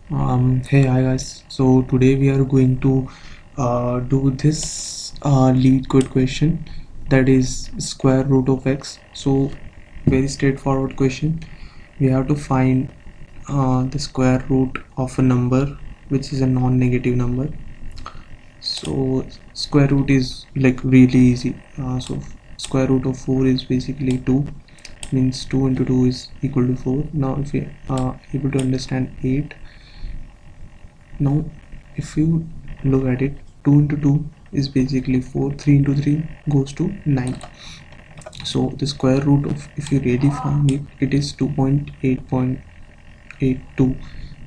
Hey, hi guys. So today we are going to do this LeetCode question, that is square root of x. So very straightforward question. We have to find the square root of a number which is a non-negative number. So square root is like really easy. So square root of 4 is basically 2, means 2 into 2 is equal to 4. Now if you are able to understand 8, now if you look at it, 2 into 2 is basically 4, 3 into 3 goes to 9. So the square root of, if you really find it, it is 2.8.82,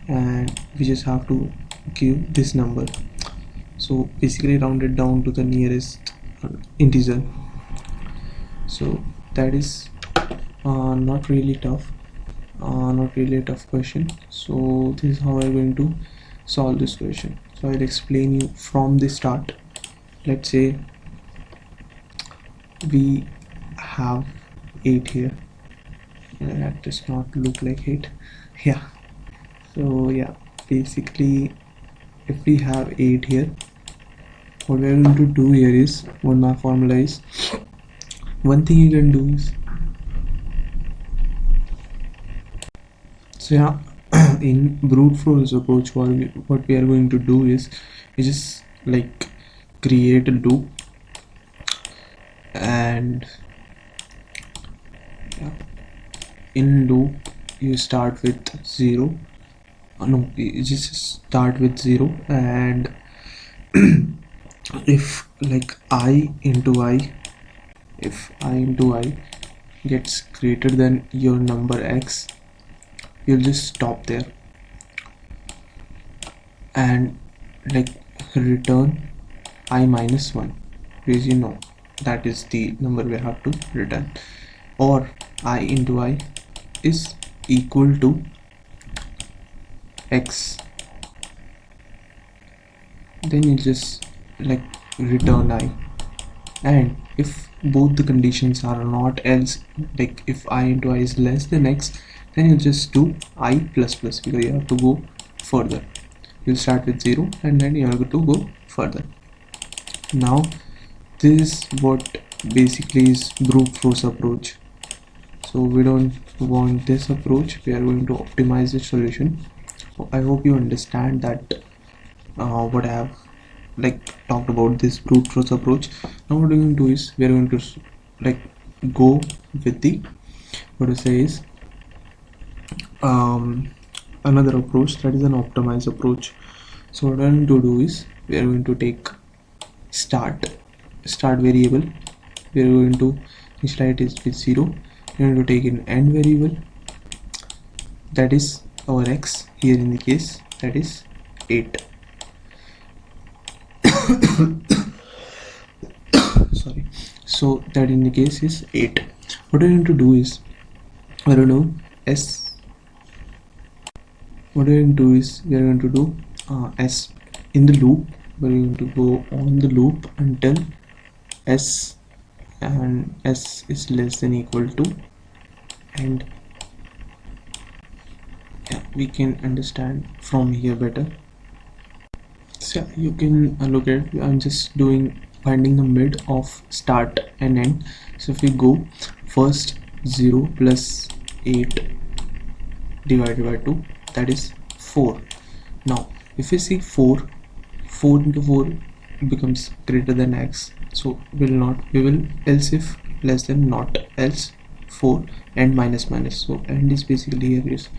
and we just have to give this number. So basically round it down to the nearest integer. So that is not really tough, not really a tough question. So this is how I'm going to solve this question. So I'll explain you from the start. Let's say we have 8 here. That does not look like 8. Yeah, so yeah, basically if we have 8 here, what we're going to do here is, what my formula is, one thing you can do is, so yeah, in brute force approach, what we are going to do is, we just like create a loop, and yeah, in loop you start with 0. No, you just start with 0, and if like I into I, if I into I gets greater than your number x, you'll just stop there and like return I minus 1, because you know that is the number we have to return. Or I into I is equal to x, then you just like return I. And if both the conditions are not else, like if I into I is less than x, then you just do I plus plus, because you have to go further. You'll start with 0 and then you have to go further. Now this is what basically is brute force approach. So we don't want this approach, we are going to optimize the solution. So I hope you understand that what I have like talked about this brute force approach. Now what we're going to do is, we are going to like go with the, what to say is, another approach, that is an optimized approach. So what I'm going to do is, we are going to take start variable, we are going to initialize it with 0. we are going to take an end variable, that is our x, here in the case that is 8. Sorry, so that in the case is 8. What we're going to do is, I don't know, what we're going to do is, we are going to do s in the loop. We're going to go on the loop until s and s is less than equal to, and yeah, we can understand from here better. So yeah, you can look at it. I'm just doing finding the mid of start and end. So if we go first, 0 plus 8 divided by 2, that is 4. Now if we see 4 into 4 becomes greater than x, so we will else if less than not else 4 and minus minus. So end is basically here is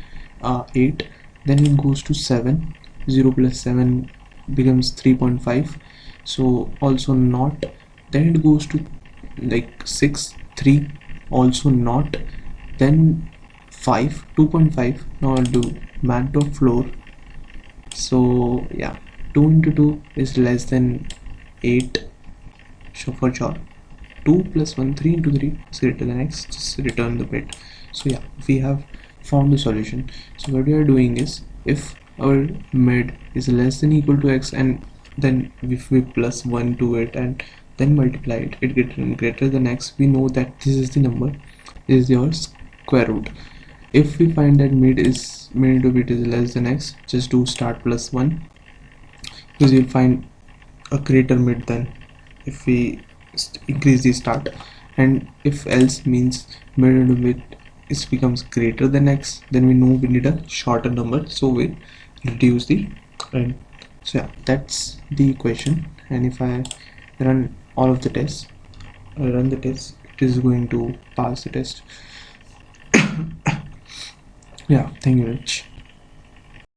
8, then it goes to 7, 0 plus 7 becomes 3.5, so also not, then it goes to like 6, 3 also not, then 5, 2.5. now I'll do mat.floor. so yeah, 2 into 2 is less than 8, so for sure 2 plus 1, 3 into 3 is greater than x, just return the bit. So yeah, we have found the solution. So what we are doing is, if our mid is less than equal to x, and then if we plus 1 to it and then multiply it, it gets greater than x, we know that this is the number, this is your square root. If we find that mid is mid into bit is less than x, just do start plus 1, because you'll find a greater mid then if we increase the start. And if else means mid into bit is becomes greater than x, then we know we need a shorter number, so we reduce the end. So yeah, that's the equation. And if I run all of the tests, it is going to pass the test. Yeah, thank you, Rich.